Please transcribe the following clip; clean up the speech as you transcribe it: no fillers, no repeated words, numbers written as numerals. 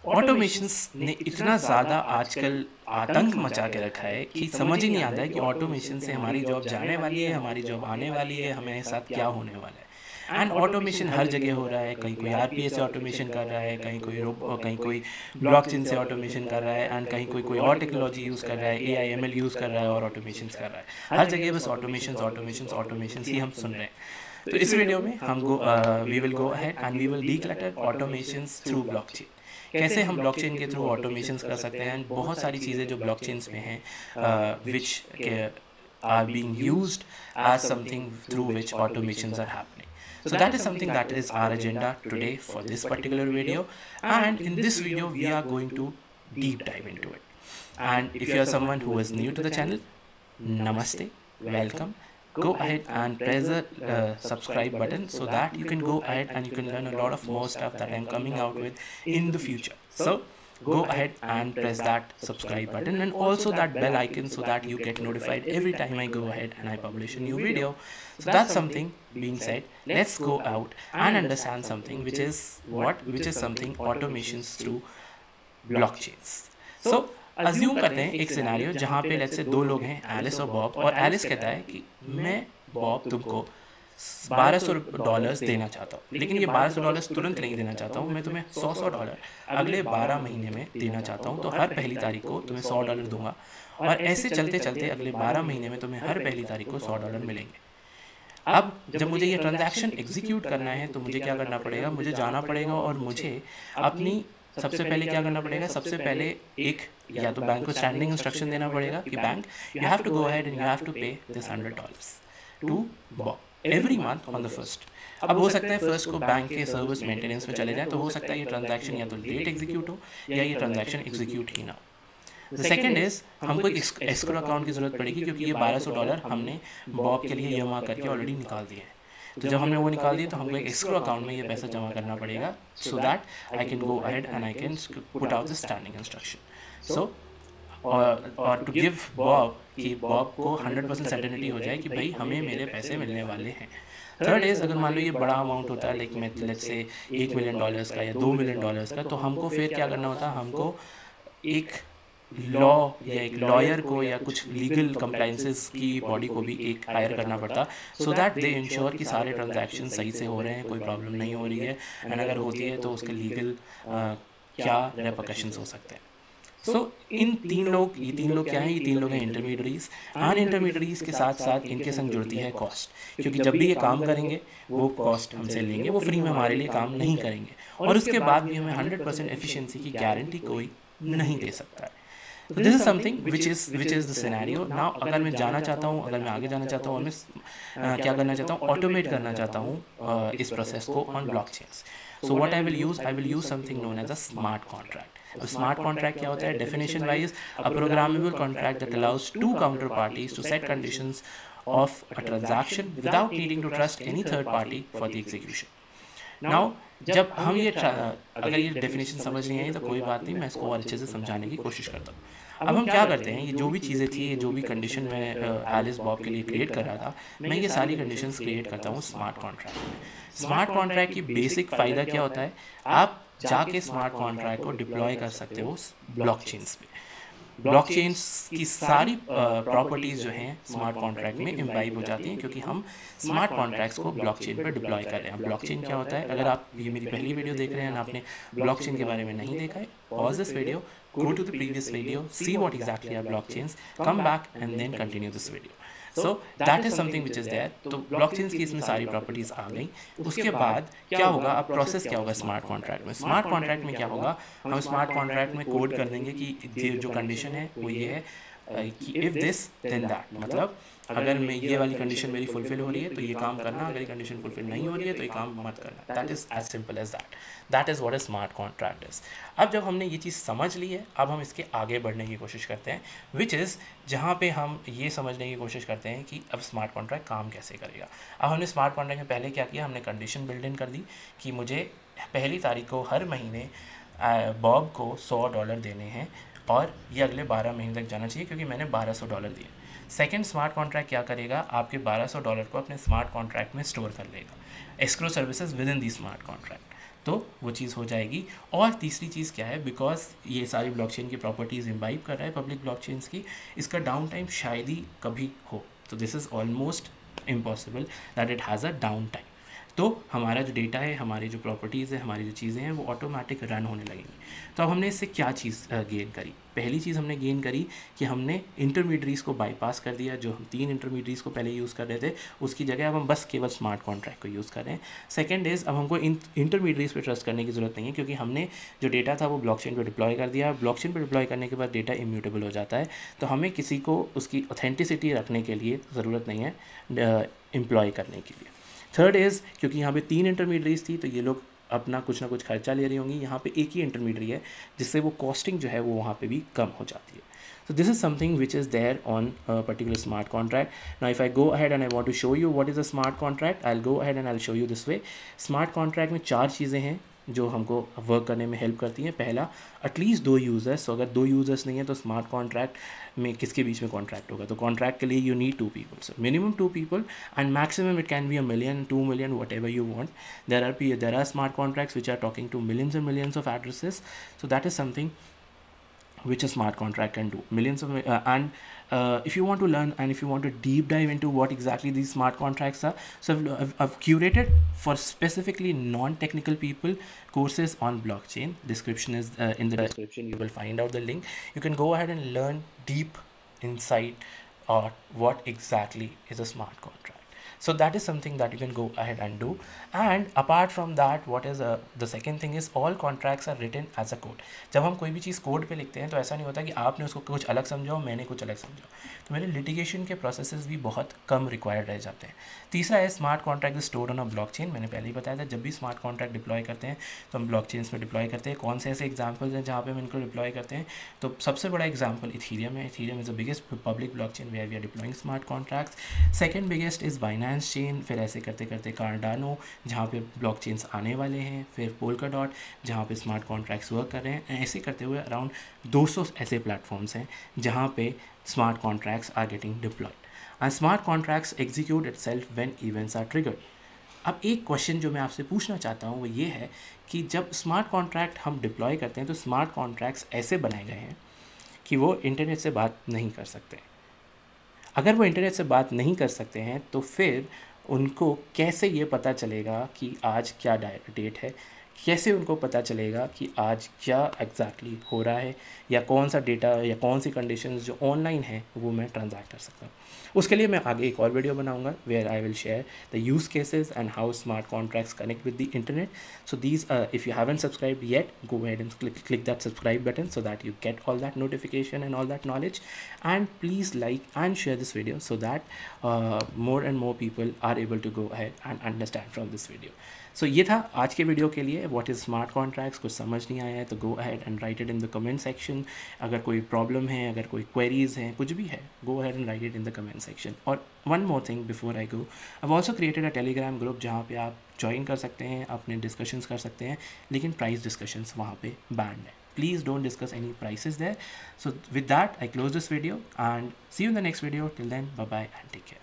Automations ने इतना ज़्यादा आजकल आतंक मचा के रखा है कि समझ ही नहीं आता है कि ऑटोमेशन से हमारी जॉब जाने वाली है, हमारी जॉब आने वाली है, हमारे साथ क्या होने वाला है। एंड ऑटोमेशन हर जगह हो रहा है, कहीं कोई आरपीएस से ऑटोमेशन कर रहा है, कहीं कोई ब्लॉकचेन से ऑटोमेशन कर रहा है, एंड कहीं कोई और टेक्नोलॉजी यूज़ कर रहा है, एआई एमएल यूज़ कर रहा है और ऑटोमेशन कर रहा है। हर जगह बस ऑटोमेशन ही हम सुन रहे हैं। तो इस वीडियो में we will go ahead and we will declutter automations through blockchain. कैसे हम ब्लॉकचेन के थ्रू ऑटोमेशंस कर सकते हैं, बहुत सारी चीज़ें जो ब्लॉकचेन्स में हैं विच are being used as something through which automations are happening. So that is something that is our agenda today for this particular video, and in this video we are going to deep dive into it. And if you are someone who is new to the channel, namaste, welcome. Go ahead and press the subscribe button so that you can go ahead and you can learn a lot of more stuff that I'm coming out with in the future. So go ahead and press that subscribe button and also that bell icon so that you get notified every time I go ahead and I publish a new video. So that's something being said. Let's go out and understand something which is something automations through blockchains. So assume करते हैं एक scenario जहाँ पे let's say दो लोग हैं, Alice और Bob, और एलिस कहता है कि मैं बॉब तुमको $1200 देना चाहता हूँ, लेकिन ये $1200 तुरंत नहीं देना चाहता हूँ, मैं तुम्हें $100 अगले 12 महीने में देना चाहता हूँ। तो हर पहली तारीख को तुम्हें $100 दूंगा, और ऐसे चलते चलते अगले 12 महीने में तुम्हें हर पहली तारीख को $100 मिलेंगे। अब जब मुझे ये ट्रांजैक्शन एग्जीक्यूट करना है तो मुझे क्या करना पड़ेगा, मुझे जाना पड़ेगा और मुझे अपनी सबसे पहले क्या करना पड़ेगा, सबसे पहले एक या तो बैंक को स्टैंडिंग इंस्ट्रक्शन देना पड़ेगा कि bank you have to go ahead and you have to pay this $100 to Bob every month on the first. अब हो सकता है फर्स्ट को बैंक के सर्विस मेंटेनेंस में चले जाए, तो हो सकता है ये ट्रांजैक्शन या तो लेट एग्जीक्यूट हो या ये ट्रांजैक्शन एग्जीक्यूट ही ना हो। द सेकेंड इज हमको एक एस्क्रो अकाउंट की जरूरत पड़ेगी, क्योंकि ये $1200 हमने बॉब के लिए जमा करके ऑलरेडी निकाल दिया है। तो जब हमने वो निकाल दिया तो हमको एक एस्क्रो अकाउंट में ये पैसा जमा करना पड़ेगा, so that I can go ahead and I can put out the standing instruction. So और टू गिव बॉब कि बॉब को 100% सर्टेनिटी हो जाए कि भाई हमें मेरे पैसे मिलने वाले हैं। थर्ड इज अगर मान लो ये बड़ा अमाउंट होता है, लाइक मैं लेट्स से $1 मिलियन का या $2 मिलियन का, तो हमको फिर क्या करना होता है, हमको एक लॉ या एक लॉयर को या कुछ लीगल कंप्लाइंसेस की बॉडी को भी एक हायर करना पड़ता, सो दैट दे इंश्योर कि सारे ट्रांजैक्शन सही से हो रहे हैं, कोई प्रॉब्लम नहीं हो रही है, एंड अगर होती है तो उसके लीगल क्या रेपरकशंस हो सकते हैं। सो ये तीन लोग क्या हैं, ये तीन लोग हैं इंटरमीडियरीज, एंड इंटरमीडियरीज के साथ साथ इनके संग जुड़ती है कॉस्ट, क्योंकि जब भी ये काम करेंगे वो कॉस्ट हमसे लेंगे, वो फ्री में हमारे लिए काम नहीं करेंगे, और उसके बाद भी हमें 100% एफिशिएंसी की गारंटी कोई नहीं दे सकता है। So this is something which is the scenario. Now अगर मैं जाना चाहता हूँ, अगर मैं आगे जाना चाहता हूँ और मैं क्या करना चाहता हूँ, ऑटोमेट करना चाहता हूँ इस प्रोसेस को on blockchains. So what I will use something known as a smart contract. अब स्मार्ट कॉन्ट्रैक्ट क्या होता है, definition wise a programmable contract that allows two counter parties to set conditions of a transaction without needing to trust any third party for the execution. Now जब हम ये अगर ये definition समझ नहीं आई तो कोई बात नहीं, मैं इसको और अच्छे से समझाने की कोशिश करता हूँ। अब हम क्या करते हैं, ये जो भी चीज़ें थी, ये जो भी कंडीशन मैं एलिस बॉब के लिए क्रिएट कर रहा था, मैं ये सारी कंडीशंस क्रिएट करता हूँ स्मार्ट कॉन्ट्रैक्ट में। स्मार्ट कॉन्ट्रैक्ट की बेसिक फ़ायदा क्या होता है, आप जाके स्मार्ट कॉन्ट्रैक्ट को डिप्लॉय कर सकते हो ब्लॉकचेन्स पे। ब्लॉकचेन्स की सारी प्रॉपर्टीज़ जो हैं स्मार्ट कॉन्ट्रैक्ट में इम्बाइब हो जाती हैं, क्योंकि हम स्मार्ट कॉन्ट्रैक्ट्स को ब्लॉकचेन पर डिप्लॉय कर रहे हैं। ब्लॉकचेन क्या होता है, अगर आप ये मेरी पहली वीडियो देख रहे हैं और आपने ब्लॉकचेन के बारे में नहीं देखा है, pause this video, go to the previous video, see what exactly are blockchains, come back and then continue this video. So that is something which is there. तो blockchains की इसमें सारी प्रॉपर्टीज आ गई। उसके बाद क्या होगा, अब प्रोसेस क्या होगा स्मार्ट कॉन्ट्रैक्ट में। स्मार्ट कॉन्ट्रैक्ट में क्या होगा, हम स्मार्ट कॉन्ट्रैक्ट में कोड कर देंगे कि जो कंडीशन है वो ये है कि इफ़ दिस देन दैट, मतलब अगर मैं ये वाली कंडीशन मेरी फुलफिल हो रही है तो ये काम करना, अगर ये कंडीशन फुलफिल नहीं हो रही है तो ये काम मत करना। That is as simple as that. That is what a smart contract is. अब जब हमने ये चीज़ समझ ली है, अब हम इसके आगे बढ़ने की कोशिश करते हैं, विच इज़ जहाँ पे हम ये समझने की कोशिश करते हैं कि अब स्मार्ट कॉन्ट्रैक्ट काम कैसे करेगा। अब हमने स्मार्ट कॉन्ट्रैक्ट में पहले क्या किया, हमने कंडीशन बिल्ड इन कर दी कि मुझे पहली तारीख को हर महीने बॉब को $100 देने हैं, और ये अगले 12 महीने तक जाना चाहिए, क्योंकि मैंने $1200 दिए। सेकंड स्मार्ट कॉन्ट्रैक्ट क्या करेगा, आपके $1200 को अपने स्मार्ट कॉन्ट्रैक्ट में स्टोर कर लेगा, escrow services with in the smart contract. तो वो चीज़ हो जाएगी। और तीसरी चीज़ क्या है, बिकॉज ये सारी ब्लॉकचेन की प्रॉपर्टीज़ इम्बाइब कर रहा है पब्लिक ब्लॉकचेन्स की, इसका डाउन टाइम शायद ही कभी हो। तो this is almost impossible that it has a down time. तो हमारा जो डेटा है, हमारी जो प्रॉपर्टीज़ है, हमारी जो चीज़ें हैं, वो ऑटोमेटिक रन होने लगेंगी। तो अब हमने इससे क्या चीज़ गेन करी? पहली चीज़ हमने गेन करी कि हमने इंटरमीडियरीज़ को बाईपास कर दिया। जो हम 3 इंटरमीडियरीज़ को पहले यूज़ कर रहे थे, उसकी जगह अब हम बस केवल स्मार्ट कॉन्ट्रैक्ट को यूज़ कर रहे हैं। सेकंड इज़, अब हमको इंटरमीडियरीज़ पे ट्रस्ट करने की ज़रूरत नहीं है, क्योंकि हमने जो डेटा था वो ब्लॉकचेन पे डिप्लॉय कर दिया। ब्लॉकचेन पे डिप्लॉय करने के बाद डेटा इम्यूटेबल हो जाता है, तो हमें किसी को उसकी ऑथेंटिसिटी रखने के लिए ज़रूरत नहीं है एम्प्लॉय करने के लिए। थर्ड इज़, क्योंकि यहाँ पे 3 इंटरमीडियरीज थी, तो ये लोग अपना कुछ ना कुछ खर्चा ले रही होंगी। यहाँ पे एक ही इंटरमीडियरी है, जिससे वो कॉस्टिंग जो है वो वहाँ पे भी कम हो जाती है। So this is something which is there on a particular smart contract. Now if I go ahead and I want to show you what is a smart contract, I'll go ahead and I'll show you this way. Smart contract में 4 चीज़ें हैं जो हमको work करने में help करती हैं। पहला, एटलीस्ट 2 यूज़र्स। तो अगर 2 यूज़र्स नहीं है तो स्मार्ट कॉन्ट्रैक्ट में किसके बीच में कॉन्ट्रैक्ट होगा? तो कॉन्ट्रैक्ट के लिए you need 2 people, so minimum 2 people and maximum it can be $1 million, $2 million, whatever you want. There are smart contracts which are talking to millions and millions of addresses, so that is something which a smart contract can do. Millions of if you want to learn and if you want to deep dive into what exactly these smart contracts are, so I've curated for specifically non-technical people courses on blockchain. Description is in the description. You will find out the link. You can go ahead and learn deep insight or what exactly is a smart contract. So that is something that you can go ahead and do. And apart from that, what is the second thing is all contracts are written as a code. जब हम कोई भी चीज़ code पे लिखते हैं तो ऐसा नहीं होता कि आपने उसको कुछ अलग समझाओ, मैंने कुछ अलग समझाओ, तो मेरे लिटिगेशन के प्रोसेसेस भी बहुत कम रिक्वायर्ड रह जाते हैं। तीसरा है smart contract is stored on a blockchain. मैंने पहले ही बताया था, जब भी स्मार्ट कॉन्ट्रैक्ट डिप्लॉय करते हैं तो हम ब्लॉकचेन्स में डिप्लॉय करते हैं। कौन से ऐसे एग्जाम्पल्स हैं जहाँ पे हम इनको डिप्लॉय करते हैं? तो सबसे बड़ा एग्जाम्पल इथीरियम है। Ethereum is the biggest public blockchain where we are deploying smart contracts. Second biggest is Binance chain, फिर ऐसे करते करते कार्डानो जहाँ पे ब्लॉकचेन्स आने वाले हैं, फिर पोल्काडॉट जहाँ पे स्मार्ट कॉन्ट्रैक्ट्स वर्क कर रहे हैं। ऐसे करते हुए अराउंड 200 ऐसे प्लेटफॉर्म्स हैं जहाँ पे smart contracts are getting deployed and smart contracts execute itself when events are triggered. अब एक क्वेश्चन जो मैं आपसे पूछना चाहता हूँ वो ये है कि जब स्मार्ट कॉन्ट्रैक्ट हम डिप्लॉय करते हैं तो स्मार्ट कॉन्ट्रैक्ट्स ऐसे बनाए गए हैं कि वो इंटरनेट से बात नहीं कर सकते। अगर वो इंटरनेट से बात नहीं कर सकते हैं तो फिर उनको कैसे ये पता चलेगा कि आज क्या डेट है? कैसे उनको पता चलेगा कि आज क्या एग्जैक्टली हो रहा है, या कौन सा डेटा या कौन सी कंडीशंस जो ऑनलाइन है वो मैं ट्रांजैक्ट कर सकता हूँ? उसके लिए मैं आगे एक और वीडियो बनाऊंगा where I will share the use cases and how smart contracts connect with the internet. So these if you haven't subscribed yet, go ahead and click that subscribe button so that you get all that notification and all that knowledge, and please like and share this video so that more and more people are able to go ahead and understand from this video. So ये था आज के video के लिए. What is smart contracts, कुछ समझ नहीं आया है तो गो ahead and write it in the comment section. अगर कोई प्रॉब्लम है, अगर कोई क्वेरीज हैं, कुछ भी है, go ahead and write it in the comment section. और one more thing before I go, I have also created a Telegram group जहाँ पे आप ज्वाइन कर सकते हैं, अपने डिस्कशंस कर सकते हैं, लेकिन प्राइस डिस्कशंस वहाँ पे बैंड है. Please don't discuss any prices there. So with that, I close this video and see you in the next video. Till then, bye bye and take care.